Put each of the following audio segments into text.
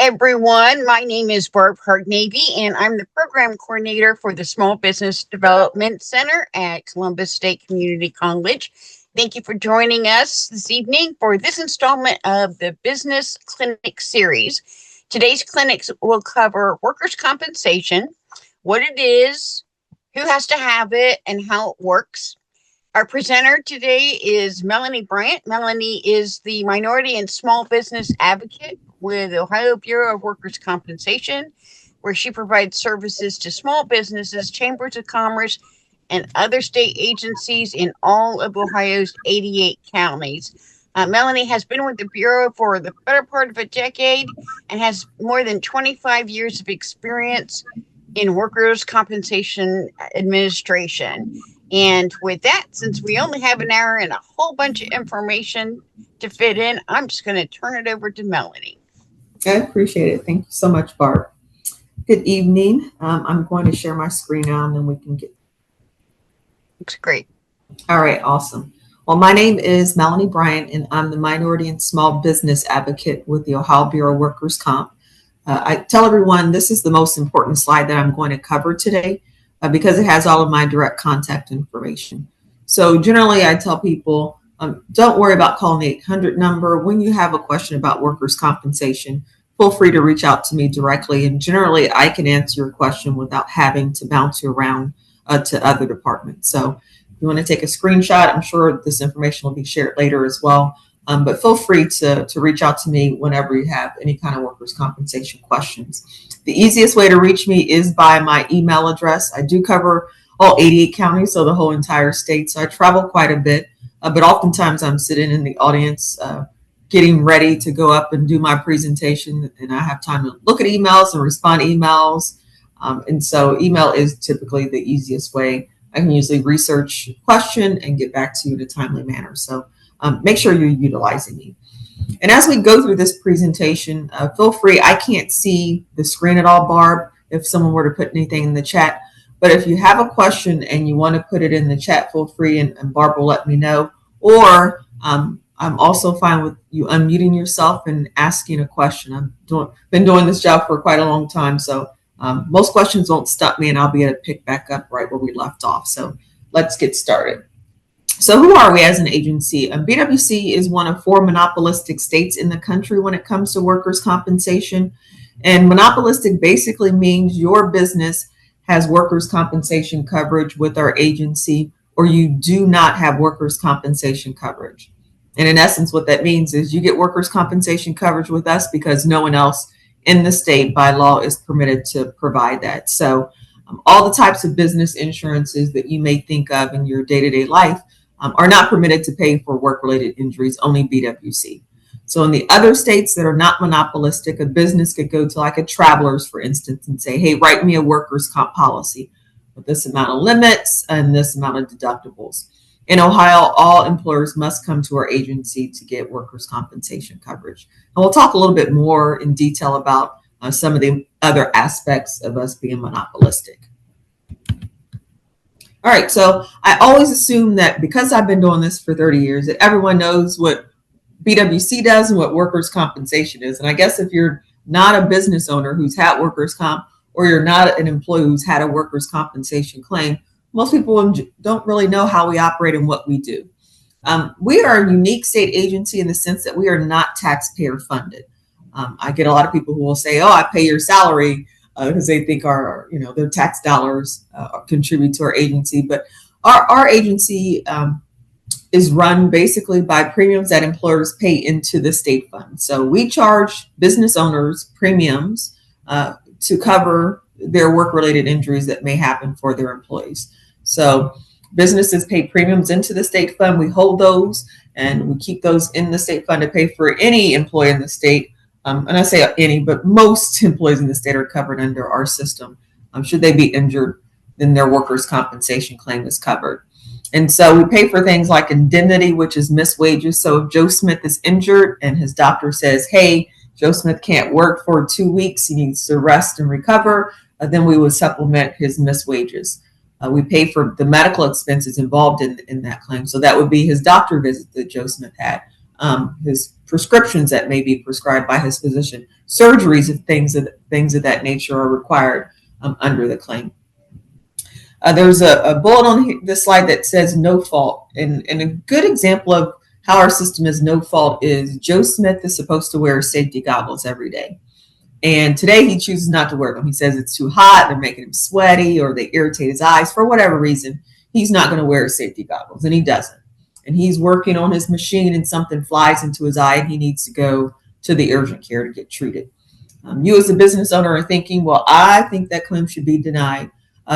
everyone. My name is Barb Hart-Navy, and I'm the program coordinator for the Small Business Development Center at Columbus State Community College. Thank you for joining us this evening for this installment of the Business Clinic Series. Today's clinics will cover workers' compensation, what it is, who has to have it, and how it works. Our presenter today is Melony Bryant. Melony is the Minority and Small Business Advocate with the Ohio Bureau of Workers' Compensation, where she provides services to small businesses, chambers of commerce, and other state agencies in all of Ohio's 88 counties. Melony has been with the Bureau for the better part of a decade and has more than 25 years of experience in workers' compensation administration. And with that, since we only have an hour and a whole bunch of information to fit in, I'm just going to turn it over to Melony. I appreciate it. Thank you so much, Barb. Good evening. I'm going to share my screen now and then we can get. Looks great. All right, awesome. Well, my name is Melony Bryant, and I'm the Minority and Small Business Advocate with the Ohio Bureau of Workers' Comp. I tell everyone this is the most important slide that I'm going to cover today because it has all of my direct contact information. So generally, I tell people, don't worry about calling the 800 number. When you have a question about workers' compensation, feel free to reach out to me directly. And generally, I can answer your question without having to bounce you around to other departments. So if you want to take a screenshot, I'm sure this information will be shared later as well. But feel free to reach out to me whenever you have any kind of workers' compensation questions. The easiest way to reach me is by my email address. I do cover all 88 counties, so the whole entire state. So I travel quite a bit, but oftentimes I'm sitting in the audience getting ready to go up and do my presentation, and I have time to look at emails and respond to emails. And so email is typically the easiest way. I can usually research a question and get back to you in a timely manner. So make sure you're utilizing me. And as we go through this presentation, feel free, I can't see the screen at all, Barb, if someone were to put anything in the chat. But if you have a question and you want to put it in the chat, feel free, and Barb will let me know. Or I'm also fine with you unmuting yourself and asking a question. I've been doing this job for quite a long time, so most questions won't stop me, and I'll be able to pick back up right where we left off. So let's get started. So who are we as an agency? BWC is one of 4 monopolistic states in the country when it comes to workers' compensation. And monopolistic basically means your business has workers' compensation coverage with our agency, or you do not have workers' compensation coverage. And in essence, what that means is you get workers' compensation coverage with us because no one else in the state by law is permitted to provide that. So all the types of business insurances that you may think of in your day-to-day life are not permitted to pay for work-related injuries, only BWC. So in the other states that are not monopolistic, a business could go to like a Travelers, for instance, and say, hey, write me a workers' comp policy with this amount of limits and this amount of deductibles. In Ohio, all employers must come to our agency to get workers' compensation coverage. And we'll talk a little bit more in detail about some of the other aspects of us being monopolistic. All right, so I always assume that because I've been doing this for 30 years, that everyone knows what BWC does and what workers' compensation is. And I guess if you're not a business owner who's had workers' comp, or you're not an employee who's had a workers' compensation claim, most people don't really know how we operate and what we do. We are a unique state agency in the sense that we are not taxpayer funded. I get a lot of people who will say, oh, I pay your salary because they think their tax dollars contribute to our agency. But our agency is run basically by premiums that employers pay into the state fund. So we charge business owners premiums to cover their work-related injuries that may happen for their employees. So businesses pay premiums into the state fund. We hold those and we keep those in the state fund to pay for any employee in the state. And I say any, but most employees in the state are covered under our system. Should they be injured, then their workers' compensation claim is covered. And so we pay for things like indemnity, which is missed wages. So if Joe Smith is injured and his doctor says, hey, Joe Smith can't work for 2 weeks, he needs to rest and recover, then we would supplement his missed wages. We pay for the medical expenses involved in that claim. So that would be his doctor visit that Joe Smith had. his prescriptions that may be prescribed by his physician, surgeries, if things of that nature are required under the claim. There's a bullet on this slide that says no fault. And a good example of how our system is no fault is Joe Smith is supposed to wear safety goggles every day. And today he chooses not to wear them. He says it's too hot, they're making him sweaty, or they irritate his eyes for whatever reason. He's not going to wear safety goggles, and he doesn't. And he's working on his machine and something flies into his eye and he needs to go to the urgent care to get treated. You as a business owner are thinking, well, I think that claim should be denied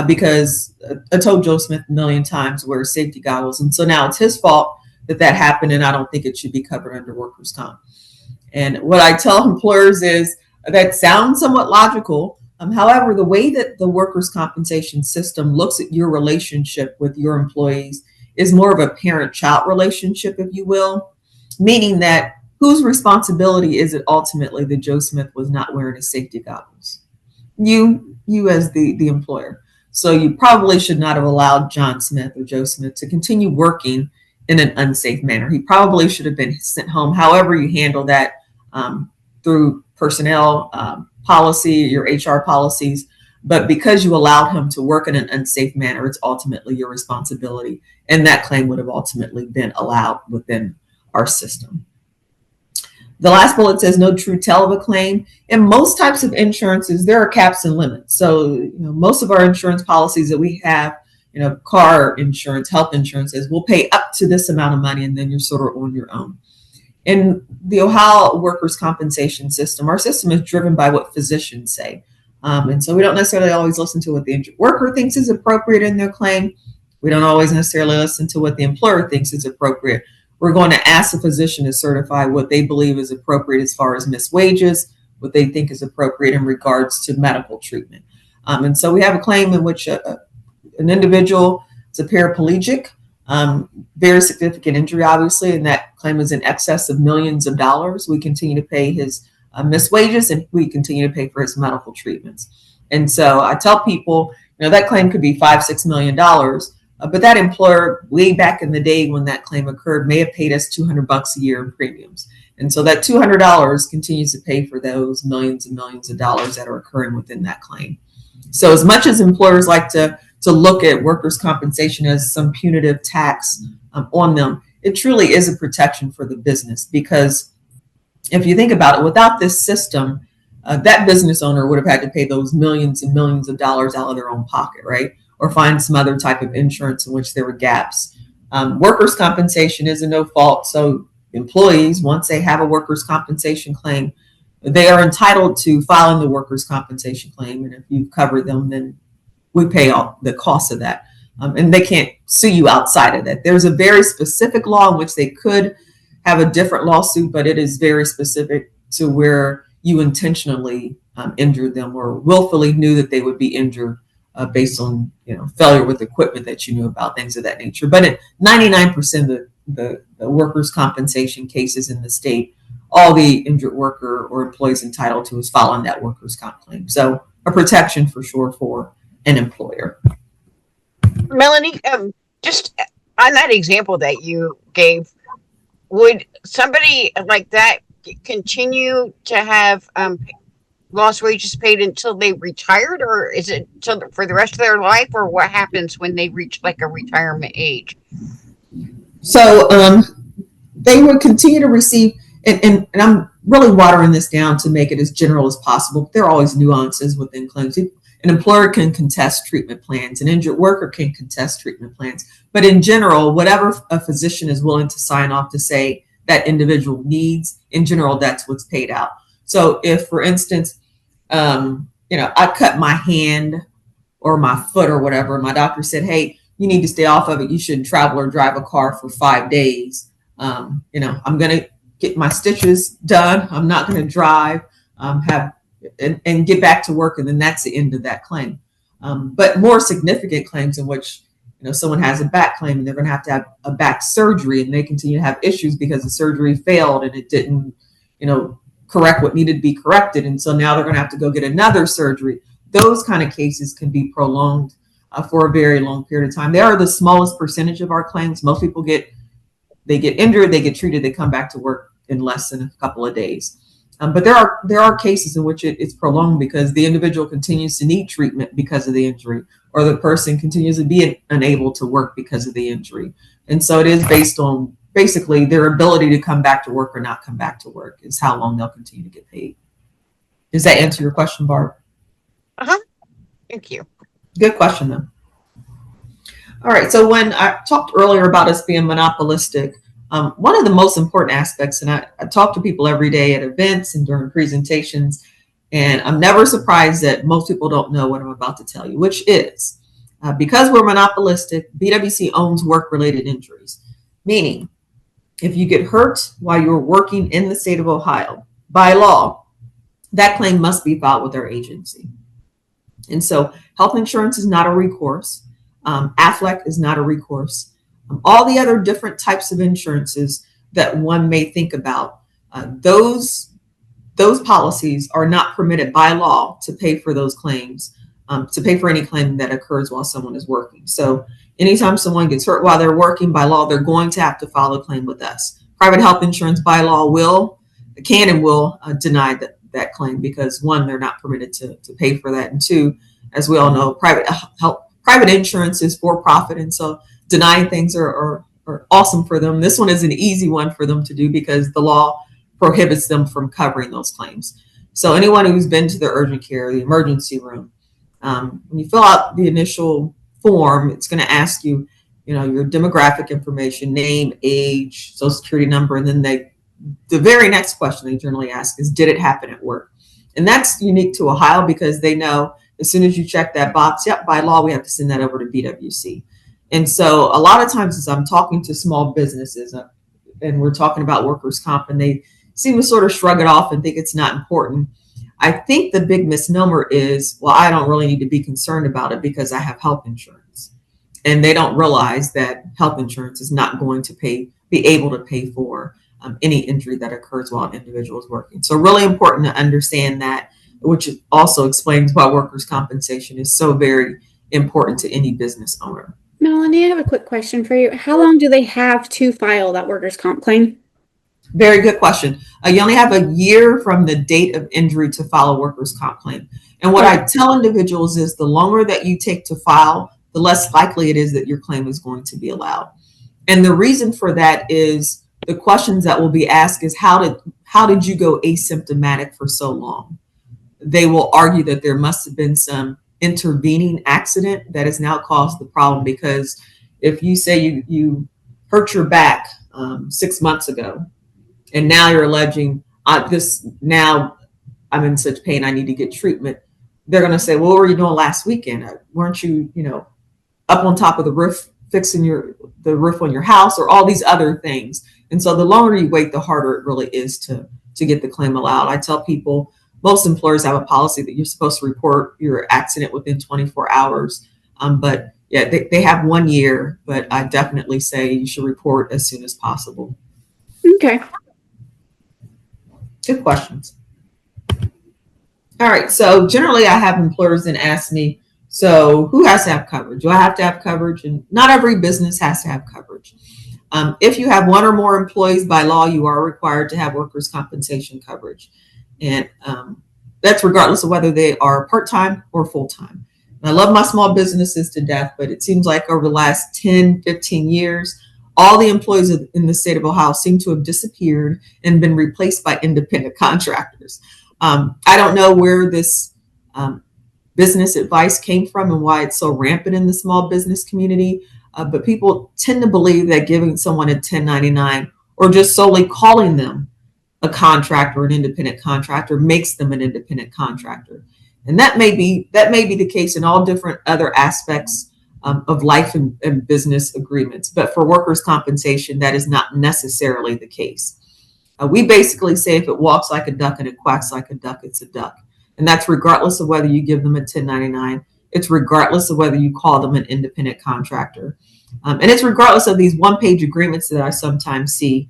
because I told Joe Smith a million times to wear safety goggles. And so now it's his fault that happened, and I don't think it should be covered under workers' comp. And what I tell employers is that sounds somewhat logical. However, the way that the workers' compensation system looks at your relationship with your employees is more of a parent-child relationship, if you will, meaning that whose responsibility is it ultimately that Joe Smith was not wearing his safety goggles? You as the employer. So you probably should not have allowed John Smith or Joe Smith to continue working in an unsafe manner. He probably should have been sent home. However you handle that through personnel policy, your HR policies, but because you allowed him to work in an unsafe manner, it's ultimately your responsibility. And that claim would have ultimately been allowed within our system. The last bullet says no true tell of a claim. In most types of insurances, there are caps and limits. So, most of our insurance policies that we have, car insurance, health insurances, will pay up to this amount of money, and then you're sort of on your own. In the Ohio workers' compensation system, our system is driven by what physicians say. And so we don't necessarily always listen to what the injured worker thinks is appropriate in their claim. We don't always necessarily listen to what the employer thinks is appropriate. We're going to ask the physician to certify what they believe is appropriate as far as missed wages, what they think is appropriate in regards to medical treatment. And so we have a claim in which an individual is a paraplegic, very significant injury, obviously, and that claim is in excess of millions of dollars. We continue to pay his missed wages, and we continue to pay for his medical treatments. And so I tell people, that claim could be $5-6 million, but that employer way back in the day when that claim occurred may have paid us $200 a year in premiums. And so that $200 continues to pay for those millions and millions of dollars that are occurring within that claim. So as much as employers like to look at workers' compensation as some punitive tax on them, it truly is a protection for the business, because if you think about it, without this system, that business owner would have had to pay those millions and millions of dollars out of their own pocket, right? Or find some other type of insurance in which there were gaps. Workers' compensation is a no fault. So employees, once they have a workers' compensation claim, they are entitled to filing the workers' compensation claim. And if you cover them, then we pay all the cost of that. And they can't sue you outside of that. There's a very specific law in which they could have a different lawsuit, but it is very specific to where you intentionally injured them or willfully knew that they would be injured based on failure with equipment that you knew about, things of that nature. But in 99% of the workers' compensation cases in the state, all the injured worker or employee is entitled to is filing that workers' comp claim. So a protection for sure for an employer. Melanie, just on that example that you gave, would somebody like that continue to have lost wages paid until they retired, or is it for the rest of their life, or what happens when they reach like a retirement age? So they would continue to receive, and I'm really watering this down to make it as general as possible. There are always nuances within claims. An employer can contest treatment plans, an injured worker can contest treatment plans, but in general, whatever a physician is willing to sign off to say that individual needs, in general, that's what's paid out. So if, for instance, I cut my hand or my foot or whatever, my doctor said, hey, you need to stay off of it. You shouldn't travel or drive a car for 5 days. I'm going to get my stitches done. I'm not going to drive, and get back to work. And then that's the end of that claim. But more significant claims in which, someone has a back claim and they're going to have a back surgery, and they continue to have issues because the surgery failed and it didn't, correct what needed to be corrected. And so now they're going to have to go get another surgery. Those kind of cases can be prolonged for a very long period of time. They are the smallest percentage of our claims. Most people get they get injured, they get treated, they come back to work in less than a couple of days. But there are cases in which it's prolonged because the individual continues to need treatment because of the injury, or the person continues to be unable to work because of the injury. And so it is based on basically their ability to come back to work or not come back to work is how long they'll continue to get paid. Does that answer your question, Barb? Thank you. Good question, though. All right. So when I talked earlier about us being monopolistic, one of the most important aspects, and I talk to people every day at events and during presentations, and I'm never surprised that most people don't know what I'm about to tell you, which is because we're monopolistic, BWC owns work-related injuries, meaning if you get hurt while you're working in the state of Ohio, by law, that claim must be filed with our agency. And so health insurance is not a recourse. AFLEC is not a recourse. All the other different types of insurances that one may think about, those policies are not permitted by law to pay for those claims, to pay for any claim that occurs while someone is working. So anytime someone gets hurt while they're working, by law, they're going to have to file a claim with us. Private health insurance by law can and will deny that claim because one, they're not permitted to pay for that. And two, as we all know, private insurance is for profit. And so denying things are awesome for them. This one is an easy one for them to do because the law prohibits them from covering those claims. So anyone who's been to the urgent care, the emergency room, when you fill out the initial form, it's going to ask you, your demographic information, name, age, social security number, and then the very next question they generally ask is, did it happen at work? And that's unique to Ohio because they know as soon as you check that box, yep, by law, we have to send that over to BWC. And so a lot of times as I'm talking to small businesses and we're talking about workers' comp and they seem to sort of shrug it off and think it's not important, I think the big misnomer is, well, I don't really need to be concerned about it because I have health insurance. And they don't realize that health insurance is not going to be able to pay for any injury that occurs while an individual is working. So really important to understand that, which also explains why workers' compensation is so very important to any business owner. Melanie, I have a quick question for you. How long do they have to file that workers' comp claim? Very good question. You only have a year from the date of injury to file a workers' comp claim. And what I tell individuals is the longer that you take to file, the less likely it is that your claim is going to be allowed. And the reason for that is the questions that will be asked is how did you go asymptomatic for so long? They will argue that there must have been some intervening accident that has now caused the problem, because if you say you hurt your back 6 months ago and now you're alleging now I'm in such pain, I need to get treatment, they're going to say, well, what were you doing last weekend? Weren't you up on top of the roof fixing the roof on your house, or all these other things? And so the longer you wait, the harder it really is to get the claim allowed. I tell people most employers have a policy that you're supposed to report your accident within 24 hours. But yeah, they have 1 year, but I definitely say you should report as soon as possible. Okay. Good questions. All right. So generally I have employers then ask me, so who has to have coverage? Do I have to have coverage? And not every business has to have coverage. If you have one or more employees, by law, you are required to have workers' compensation coverage. And that's regardless of whether they are part-time or full-time. And I love my small businesses to death, but it seems like over the last 10, 15 years, all the employees in the state of Ohio seem to have disappeared and been replaced by independent contractors. I don't know where this business advice came from and why it's so rampant in the small business community, but people tend to believe that giving someone a 1099 or just solely calling them a contractor or an independent contractor makes them an independent contractor. And that may be the case in all different other aspects of life and business agreements. But for workers' compensation, that is not necessarily the case. We basically say if it walks like a duck and it quacks like a duck, it's a duck. And that's regardless of whether you give them a 1099. It's regardless of whether you call them an independent contractor. And it's regardless of these one-page agreements that I sometimes see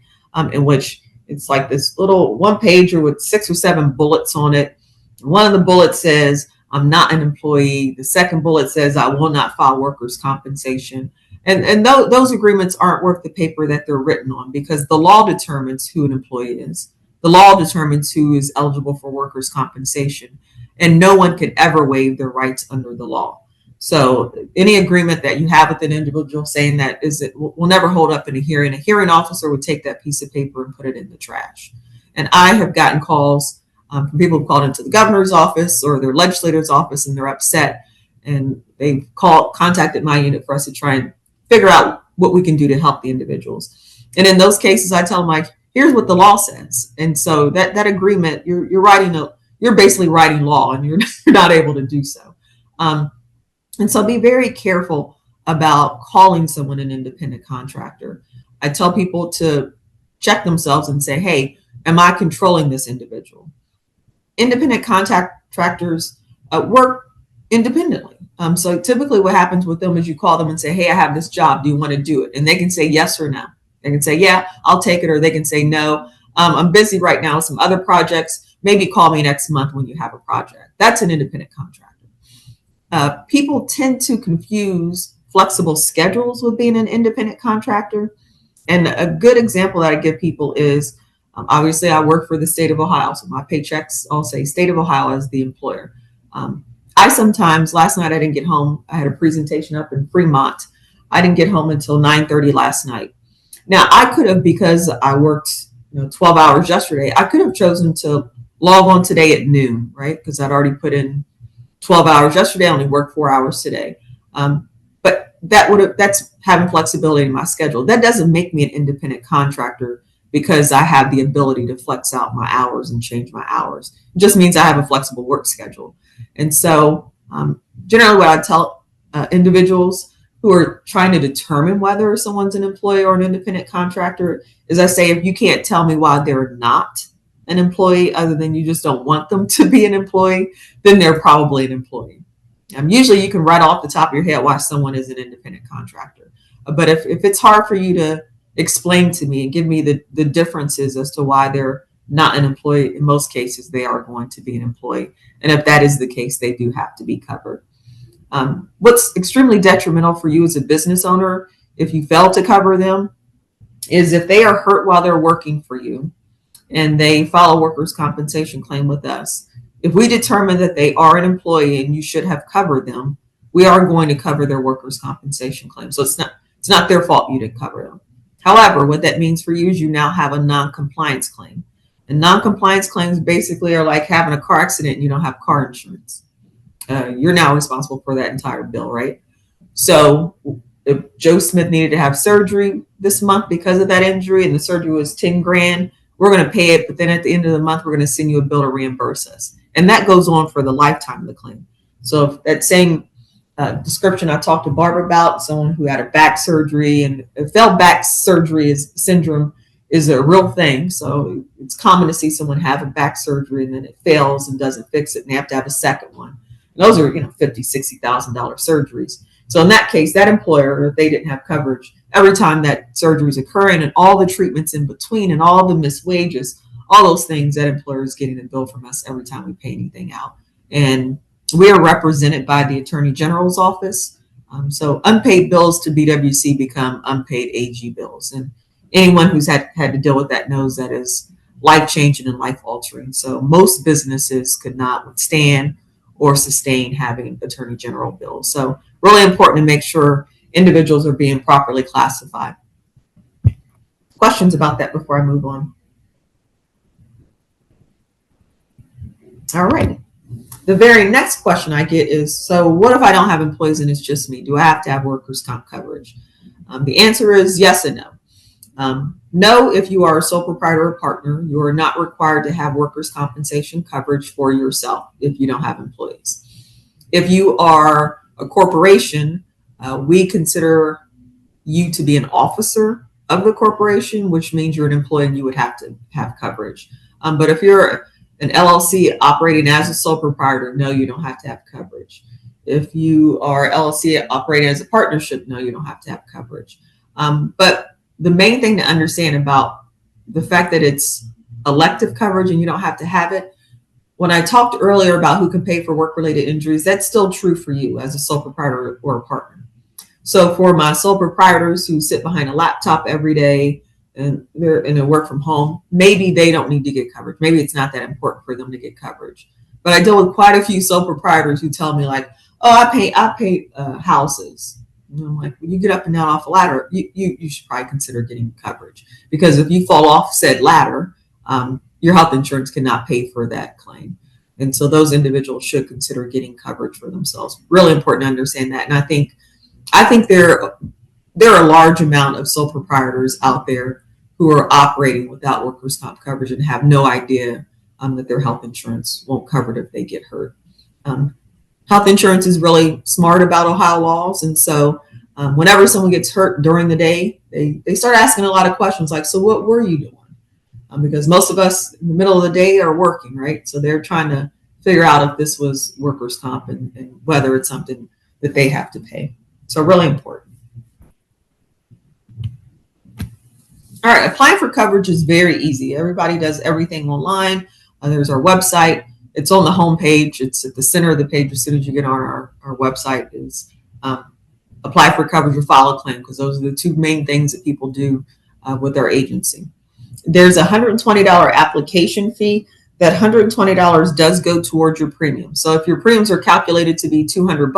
in which it's like this little one-pager with 6 or 7 bullets on it. One of the bullets says, I'm not an employee. The second bullet says, I will not file workers' compensation. And those agreements aren't worth the paper that they're written on, because the law determines who an employee is. The law determines who is eligible for workers' compensation, and no one can ever waive their rights under the law. So any agreement that you have with an individual saying that will never hold up in a hearing. A hearing officer would take that piece of paper and put it in the trash. And I have gotten calls from people who called into the governor's office or their legislator's office, and they're upset, and they've contacted my unit for us to try and figure out what we can do to help the individuals. And in those cases, I tell them, like, here's what the law says. And so that agreement, you're basically writing law, and you're not able to do so. And so be very careful about calling someone an independent contractor. I tell people to check themselves and say, hey, am I controlling this individual? Independent contractors work independently. So typically what happens with them is you call them and say, hey, I have this job. Do you want to do it? And they can say yes or no. They can say, yeah, I'll take it. Or they can say, no, I'm busy right now with some other projects. Maybe call me next month when you have a project. That's an independent contractor. People tend to confuse flexible schedules with being an independent contractor. And a good example that I give people is, obviously I work for the state of Ohio. So my paychecks all say state of Ohio as the employer. Last night I didn't get home. I had a presentation up in Fremont. I didn't get home until 9:30 last night. Now I could have, because I worked 12 hours yesterday, I could have chosen to log on today at noon, right? Because I'd already put in 12 hours yesterday. I only worked 4 hours today. But that's having flexibility in my schedule. That doesn't make me an independent contractor because I have the ability to flex out my hours and change my hours. It just means I have a flexible work schedule. And so generally what I tell individuals who are trying to determine whether someone's an employee or an independent contractor is I say, if you can't tell me why they're not an employee other than you just don't want them to be an employee, then they're probably an employee. Usually you can write off the top of your head why someone is an independent contractor. But if it's hard for you to explain to me and give me the differences as to why they're not an employee, in most cases they are going to be an employee. And if that is the case, they do have to be covered. What's extremely detrimental for you as a business owner, if you fail to cover them, is if they are hurt while they're working for you and they file a workers' compensation claim with us. If we determine that they are an employee and you should have covered them, we are going to cover their workers' compensation claim. So it's not their fault you didn't cover them. However, what that means for you is you now have a non-compliance claim. And non-compliance claims basically are like having a car accident and you don't have car insurance. You're now responsible for that entire bill, right? So if Joe Smith needed to have surgery this month because of that injury and the surgery was 10 grand, we're going to pay it. But then at the end of the month, we're going to send you a bill to reimburse us. And that goes on for the lifetime of the claim. So if that same description I talked to Barbara about, someone who had a back surgery, and failed back surgery syndrome is a real thing. So it's common to see someone have a back surgery and then it fails and doesn't fix it, and they have to have a second one. And those are $50,000, $60,000 surgeries. So in that case, that employer, if they didn't have coverage, every time that surgery is occurring and all the treatments in between and all the missed wages, all those things, that employer is getting a bill from us every time we pay anything out. And we are represented by the Attorney General's office. So unpaid bills to BWC become unpaid AG bills. And anyone who's had to deal with that knows that is life-changing and life-altering. So most businesses could not withstand or sustain having Attorney General bills. So really important to make sure individuals are being properly classified. Questions about that before I move on? All right. The very next question I get is, so what if I don't have employees and it's just me? Do I have to have workers' comp coverage? The answer is yes and no. No, if you are a sole proprietor or partner, you are not required to have workers' compensation coverage for yourself if you don't have employees. If you are a corporation, we consider you to be an officer of the corporation, which means you're an employee and you would have to have coverage. But if you're an LLC operating as a sole proprietor, no, you don't have to have coverage. If you are LLC operating as a partnership, no, you don't have to have coverage. But the main thing to understand about the fact that it's elective coverage and you don't have to have it, when I talked earlier about who can pay for work-related injuries, that's still true for you as a sole proprietor or a partner. So for my sole proprietors who sit behind a laptop every day and they work from home, maybe they don't need to get coverage. Maybe it's not that important for them to get coverage. But I deal with quite a few sole proprietors who tell me like, oh, I paint houses. And I'm like, when you get up and down off a ladder, you should probably consider getting coverage, because if you fall off said ladder, your health insurance cannot pay for that claim. And so those individuals should consider getting coverage for themselves. Really important to understand that. And I think there are a large amount of sole proprietors out there who are operating without workers' comp coverage and have no idea that their health insurance won't cover it if they get hurt. Health insurance is really smart about Ohio laws. And so whenever someone gets hurt during the day, they start asking a lot of questions like, so what were you doing? Because most of us in the middle of the day are working, right? So they're trying to figure out if this was workers' comp and whether it's something that they have to pay. So really important. All right, applying for coverage is very easy. Everybody does everything online. There's our website. It's on the home page. It's at the center of the page as soon as you get on our website is apply for coverage or file a claim, because those are the two main things that people do with our agency. There's a $120 application fee. That $120 does go towards your premium. So if your premiums are calculated to be $200,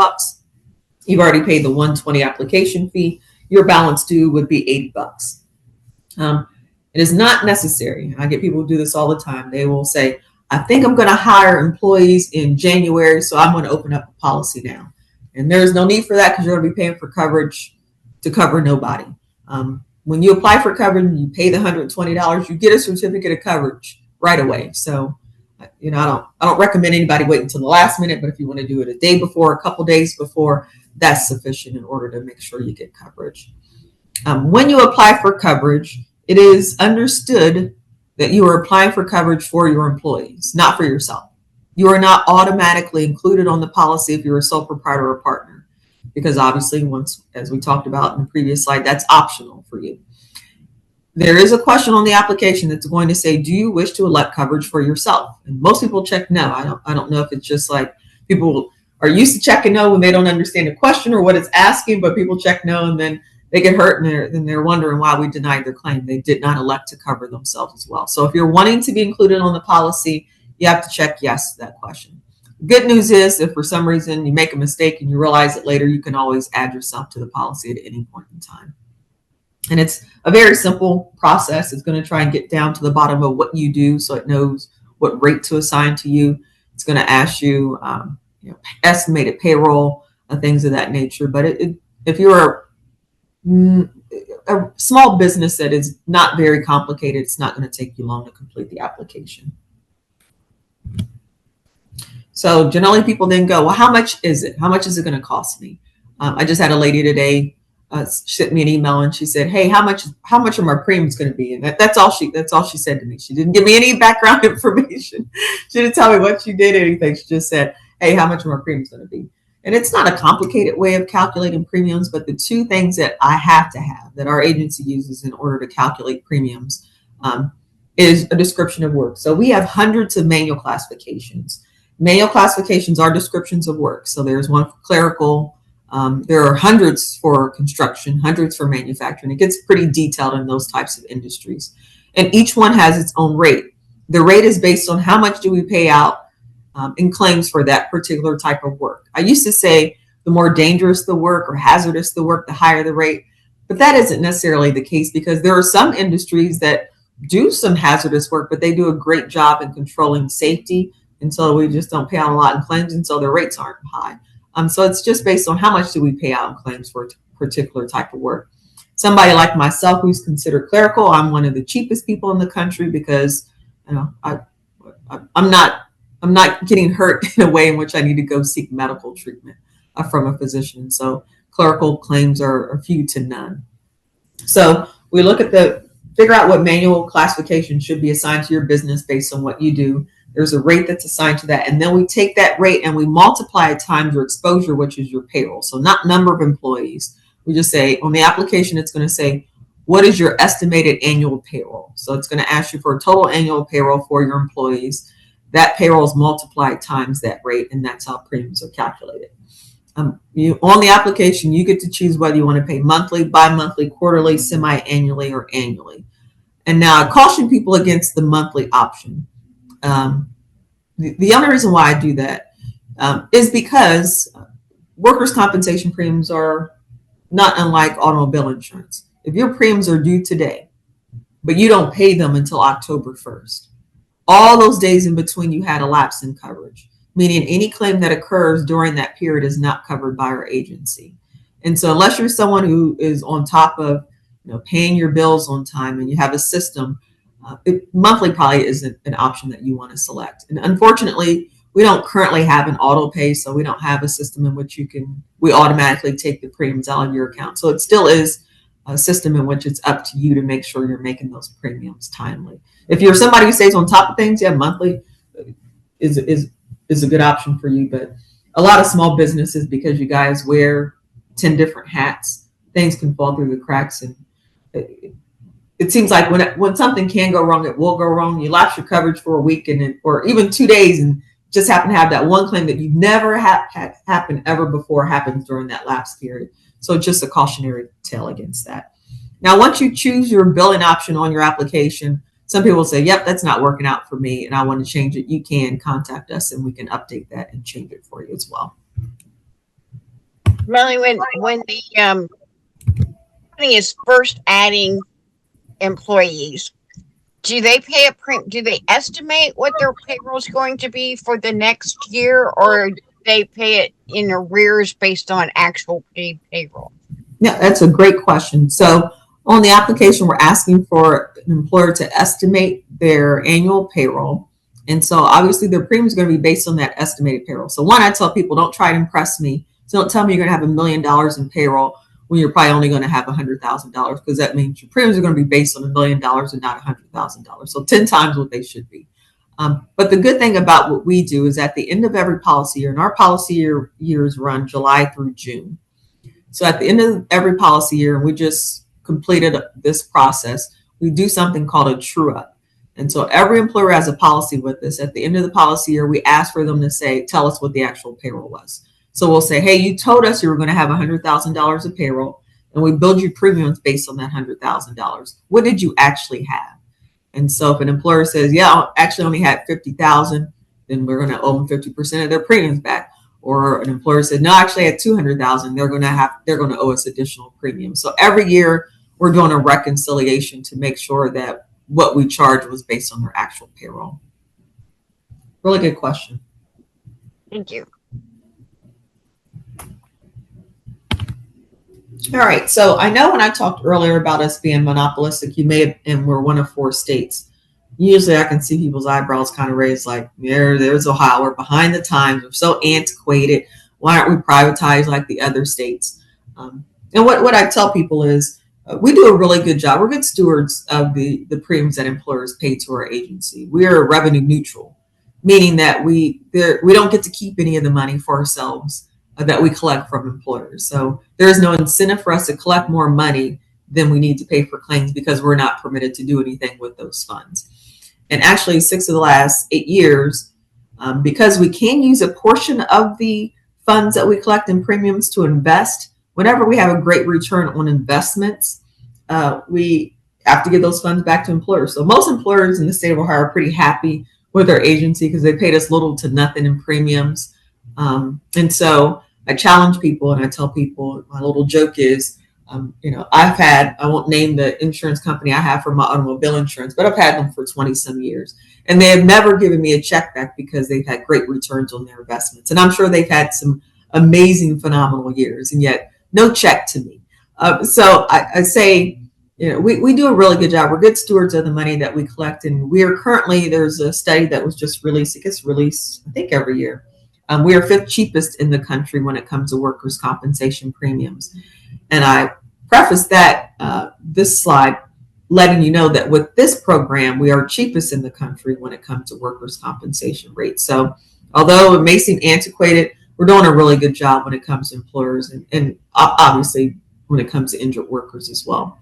you've already paid the $120 application fee. Your balance due would be $80. It is not necessary. I get people who do this all the time. They will say, I think I'm going to hire employees in January, so I'm going to open up a policy now. And there's no need for that, because you're going to be paying for coverage to cover nobody. When you apply for coverage and you pay the $120, you get a certificate of coverage right away. So, I don't recommend anybody wait until the last minute, but if you want to do it a day before, a couple days before, that's sufficient in order to make sure you get coverage. When you apply for coverage, it is understood that you are applying for coverage for your employees, not for yourself. You are not automatically included on the policy if you're a sole proprietor or partner, because obviously, once, as we talked about in the previous slide, that's optional for you. There is a question on the application that's going to say, do you wish to elect coverage for yourself? And most people check no. I don't know if it's just like people are used to checking no when they don't understand the question or what it's asking, but people check no and then they get hurt and they're wondering why we denied their claim. They did not elect to cover themselves as well. So if you're wanting to be included on the policy, you have to check yes to that question. Good news is, if for some reason you make a mistake and you realize it later, you can always add yourself to the policy at any point in time. And it's a very simple process. It's going to try and get down to the bottom of what you do, so it knows what rate to assign to you. It's going to ask you, estimated payroll, things of that nature. But if you're a small business that is not very complicated, it's not going to take you long to complete the application. So generally people then go, well, how much is it? How much is it going to cost me? I just had a lady today sent me an email and she said, hey, how much are my premiums going to be? And that's all she said to me. She didn't give me any background information. She didn't tell me what she did, anything. She just said, hey, how much are my premiums going to be? And it's not a complicated way of calculating premiums, but the two things that I have to have, that our agency uses in order to calculate premiums, is a description of work. So we have hundreds of manual classifications. Manual classifications are descriptions of work. So there's one for clerical. There are hundreds for construction, hundreds for manufacturing. It gets pretty detailed in those types of industries. And each one has its own rate. The rate is based on how much do we pay out in claims for that particular type of work. I used to say the more dangerous the work or hazardous the work, the higher the rate. But that isn't necessarily the case, because there are some industries that do some hazardous work, but they do a great job in controlling safety. And so we just don't pay out a lot in claims, and so their rates aren't high. So it's just based on how much do we pay out in claims for a particular type of work. Somebody like myself who's considered clerical, I'm one of the cheapest people in the country, because I'm not getting hurt in a way in which I need to go seek medical treatment from a physician. So clerical claims are few to none. So we look at figure out what manual classification should be assigned to your business based on what you do. There's a rate that's assigned to that. And then we take that rate and we multiply it times your exposure, which is your payroll. So not number of employees. We just say on the application, it's going to say, what is your estimated annual payroll? So it's going to ask you for a total annual payroll for your employees. That payroll is multiplied times that rate, and that's how premiums are calculated. On the application, you get to choose whether you want to pay monthly, bi-monthly, quarterly, semi-annually, or annually. And now I caution people against the monthly option. The only reason why I do that is because workers' compensation premiums are not unlike automobile insurance. If your premiums are due today, but you don't pay them until October 1st, all those days in between you had a lapse in coverage, meaning any claim that occurs during that period is not covered by our agency. And so unless you're someone who is on top of paying your bills on time and you have a system, monthly probably isn't an option that you want to select. And unfortunately, we don't currently have an auto pay, so we don't have a system in which we automatically take the premiums out of your account. So it still is a system in which it's up to you to make sure you're making those premiums timely. If you're somebody who stays on top of things, yeah, monthly is a good option for you. But a lot of small businesses, because you guys wear 10 different hats, things can fall through the cracks. And it seems like when something can go wrong, it will go wrong. You lapse your coverage for a week or even 2 days and just happen to have that one claim that you've never had happen ever before happens during that lapse period. So just a cautionary tale against that. Now, once you choose your billing option on your application, some people say, yep, that's not working out for me and I want to change it. You can contact us and we can update that and change it for you as well. Melanie, when the company is first adding employees, do they pay do they estimate what their payroll is going to be for the next year, or do they pay it in arrears based on actual paid payroll? Yeah, that's a great question. So on the application, we're asking for an employer to estimate their annual payroll. And so obviously their premium is going to be based on that estimated payroll. So one, I tell people, don't try to impress me. So don't tell me you're going to have $1 million in payroll when you're probably only going to have $100,000, because that means your premiums are going to be based on $1 million and not $100,000. So 10 times what they should be. But the good thing about what we do is at the end of every policy year, and our policy years run July through June. So at the end of every policy year, and we just completed this process, we do something called a true up. And so every employer has a policy with us. At the end of the policy year, we ask for them to tell us what the actual payroll was. So we'll say, hey, you told us you were going to have $100,000 of payroll, and we build you premiums based on that $100,000. What did you actually have? And so if an employer says, yeah, I actually only had $50,000, then we're going to owe them 50% of their premiums back. Or an employer said, no, I actually had $200,000. They're going to owe us additional premiums. So every year we're doing a reconciliation to make sure that what we charge was based on their actual payroll. Really good question. Thank you. All right. So I know when I talked earlier about us being monopolistic, and we're one of 4 states. Usually I can see people's eyebrows kind of raised like, there's Ohio. We're behind the times. We're so antiquated. Why aren't we privatized like the other states? And what I tell people is we do a really good job. We're good stewards of the premiums that employers pay to our agency. We are revenue neutral, meaning that we don't get to keep any of the money for ourselves that we collect from employers. So there is no incentive for us to collect more money than we need to pay for claims because we're not permitted to do anything with those funds. And actually 6 of the last 8 years, because we can use a portion of the funds that we collect in premiums to invest, whenever we have a great return on investments, we have to give those funds back to employers. So most employers in the state of Ohio are pretty happy with our agency because they paid us little to nothing in premiums. And so I challenge people and I tell people, my little joke is, I won't name the insurance company I have for my automobile insurance, but I've had them for 20 some years, and they have never given me a check back because they've had great returns on their investments. And I'm sure they've had some amazing, phenomenal years, and yet no check to me. So I say, we do a really good job. We're good stewards of the money that we collect. And we are currently, there's a study that was just released. It gets released, I think, every year. We are 5th cheapest in the country when it comes to workers' compensation premiums. And I preface that this slide letting you know that with this program, we are cheapest in the country when it comes to workers' compensation rates. So although it may seem antiquated, we're doing a really good job when it comes to employers and obviously when it comes to injured workers as well.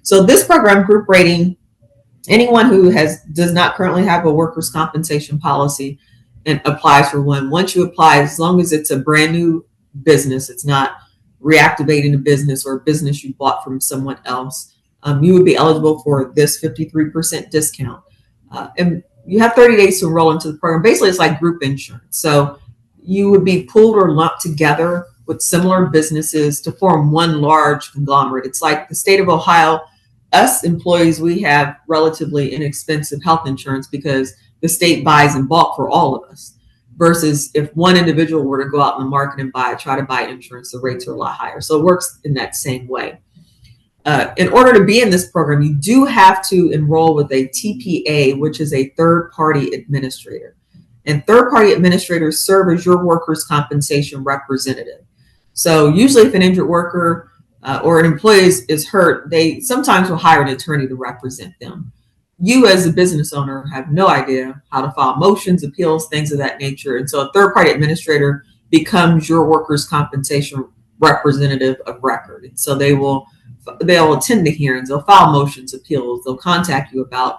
So this program, group rating, anyone who does not currently have a workers' compensation policy and applies for one, once you apply, as long as it's a brand new business. It's not reactivating a business or a business you bought from someone else. You would be eligible for this 53% discount. And you have 30 days to enroll into the program. Basically, it's like group insurance. So you would be pooled or lumped together with similar businesses to form one large conglomerate. It's like the state of Ohio. Us employees, we have relatively inexpensive health insurance because the state buys in bulk for all of us. Versus if one individual were to go out in the market and try to buy insurance, the rates are a lot higher. So it works in that same way. In order to be in this program, you do have to enroll with a TPA, which is a third-party administrator. And third-party administrators serve as your workers' compensation representative. So usually if an injured worker or an employee is hurt, they sometimes will hire an attorney to represent them. You as a business owner have no idea how to file motions, appeals, things of that nature. And so a third-party administrator becomes your workers' compensation representative of record. And so they'll attend the hearings, they'll file motions, appeals, they'll contact you about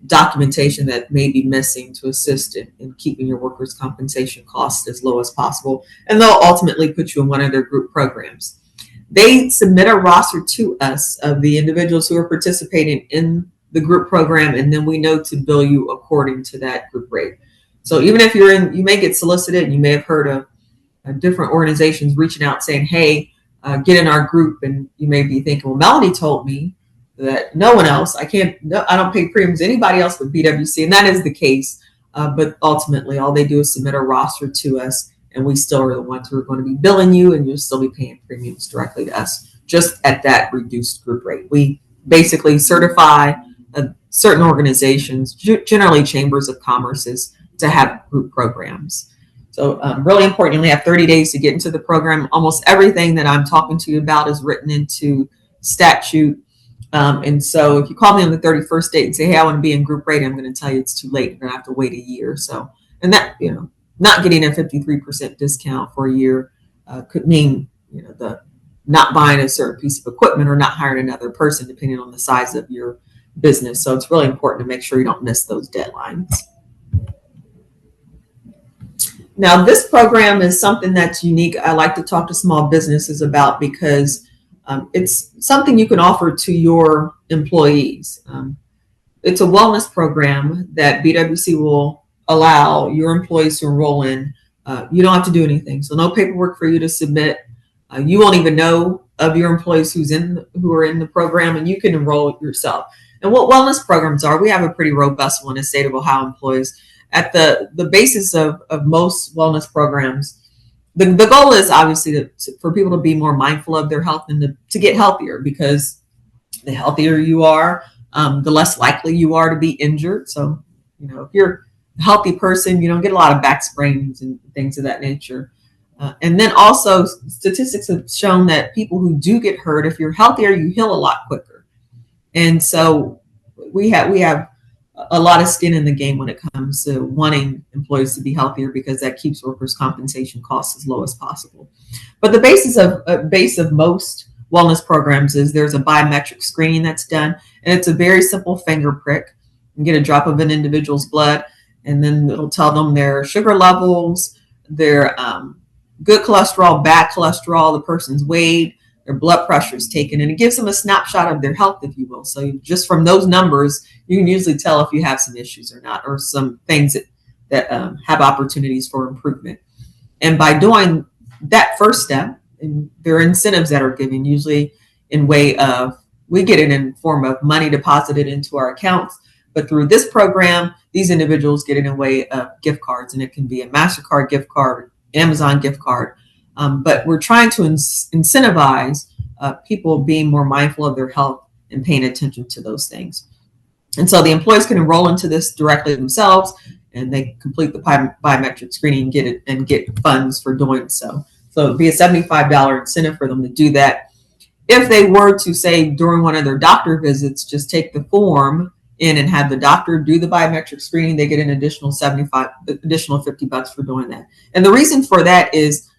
documentation that may be missing to assist in keeping your workers' compensation costs as low as possible. And they'll ultimately put you in one of their group programs. They submit a roster to us of the individuals who are participating in the group program, and then we know to bill you according to that group rate. So even if you may get solicited, and you may have heard of different organizations reaching out saying, hey, get in our group, and you may be thinking, well, Melony told me that no one else, I don't pay premiums to anybody else but BWC, and that is the case. But ultimately, all they do is submit a roster to us, and we still are the ones who are going to be billing you, and you'll still be paying premiums directly to us, just at that reduced group rate. We basically certify certain organizations, generally chambers of commerces, to have group programs. So really important, you only have 30 days to get into the program. Almost everything that I'm talking to you about is written into statute. And so if you call me on the 31st date and say, hey, I want to be in group rate, I'm going to tell you it's too late. You're going to have to wait a year. So, and that, not getting a 53% discount for a year could mean, the not buying a certain piece of equipment or not hiring another person, depending on the size of your business. So it's really important to make sure you don't miss those deadlines. Now, this program is something that's unique. I like to talk to small businesses about because it's something you can offer to your employees. It's a wellness program that BWC will allow your employees to enroll in. You don't have to do anything. So no paperwork for you to submit. You won't even know of your employees who are in the program, and you can enroll yourself. And what wellness programs are, we have a pretty robust one in the state of Ohio employees. At the basis of most wellness programs, the goal is obviously for people to be more mindful of their health and to get healthier, because the healthier you are, the less likely you are to be injured. So, if you're a healthy person, you don't get a lot of back sprains and things of that nature. And then also statistics have shown that people who do get hurt, if you're healthier, you heal a lot quicker. And so we have a lot of skin in the game when it comes to wanting employees to be healthier, because that keeps workers' compensation costs as low as possible. But the base of most wellness programs is there's a biometric screening that's done, and it's a very simple finger prick. You get a drop of an individual's blood, and then it'll tell them their sugar levels, their good cholesterol, bad cholesterol, the person's weight, their blood pressure is taken, and it gives them a snapshot of their health, if you will. So just from those numbers, you can usually tell if you have some issues or not, or some things that have opportunities for improvement. And by doing that first step, and there are incentives that are given, usually in way of, we get it in form of money deposited into our accounts, but through this program, these individuals get it in way of gift cards, and it can be a MasterCard gift card, Amazon gift card. But we're trying to incentivize people being more mindful of their health and paying attention to those things. And so the employees can enroll into this directly themselves, and they complete the biometric screening and get funds for doing so. So it'd be a $75 incentive for them to do that. If they were to, say, during one of their doctor visits, just take the form in and have the doctor do the biometric screening, they get an additional $50 for doing that. And the reason for that is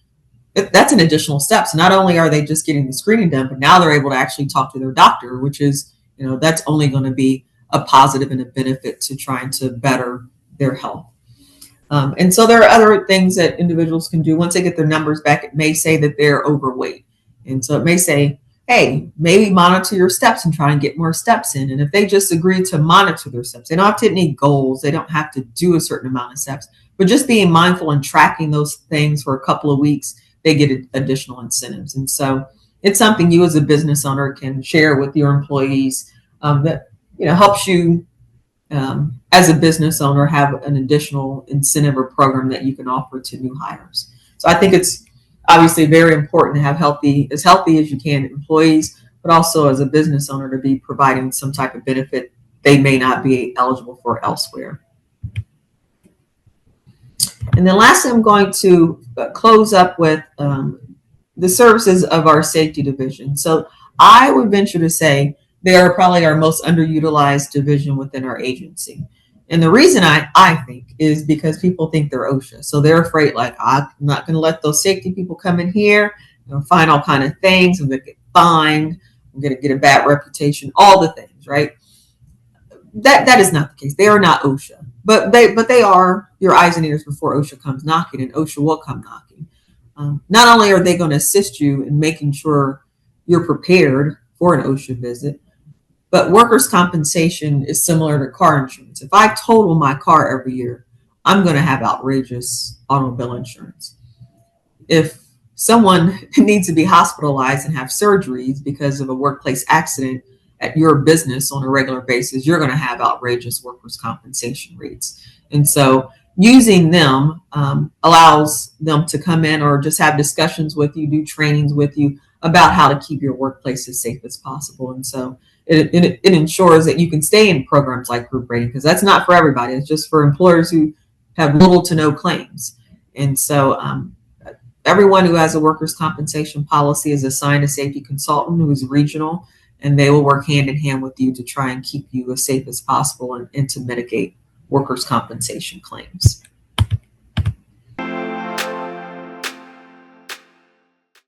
that's an additional step. So not only are they just getting the screening done, but now they're able to actually talk to their doctor, which is, that's only going to be a positive and a benefit to trying to better their health. And so there are other things that individuals can do. Once they get their numbers back, it may say that they're overweight. And so it may say, hey, maybe monitor your steps and try and get more steps in. And if they just agree to monitor their steps, they don't have to hit any goals. They don't have to do a certain amount of steps, but just being mindful and tracking those things for a couple of weeks, they get additional incentives. And so it's something you as a business owner can share with your employees that helps you as a business owner have an additional incentive or program that you can offer to new hires. So I think it's obviously very important to have as healthy as you can employees, but also as a business owner to be providing some type of benefit they may not be eligible for elsewhere. And then lastly, I'm going to close up with the services of our safety division. So I would venture to say they are probably our most underutilized division within our agency. And the reason I think is because people think they're OSHA. So they're afraid, like, I'm not going to let those safety people come in here and find all kind of things. I'm going to get fined. I'm going to get a bad reputation, all the things, right? That is not the case. They are not OSHA, but they are your eyes and ears before OSHA comes knocking, and OSHA will come knocking. Not only are they going to assist you in making sure you're prepared for an OSHA visit, but workers' compensation is similar to car insurance. If I total my car every year, I'm going to have outrageous automobile insurance. If someone needs to be hospitalized and have surgeries because of a workplace accident at your business on a regular basis, you're going to have outrageous workers' compensation rates. And so using them allows them to come in or just have discussions with you, do trainings with you about how to keep your workplace as safe as possible. And so it ensures that you can stay in programs like group rating, because that's not for everybody. It's just for employers who have little to no claims. And so everyone who has a workers' compensation policy is assigned a safety consultant who is regional, and they will work hand in hand with you to try and keep you as safe as possible and to mitigate workers' compensation claims.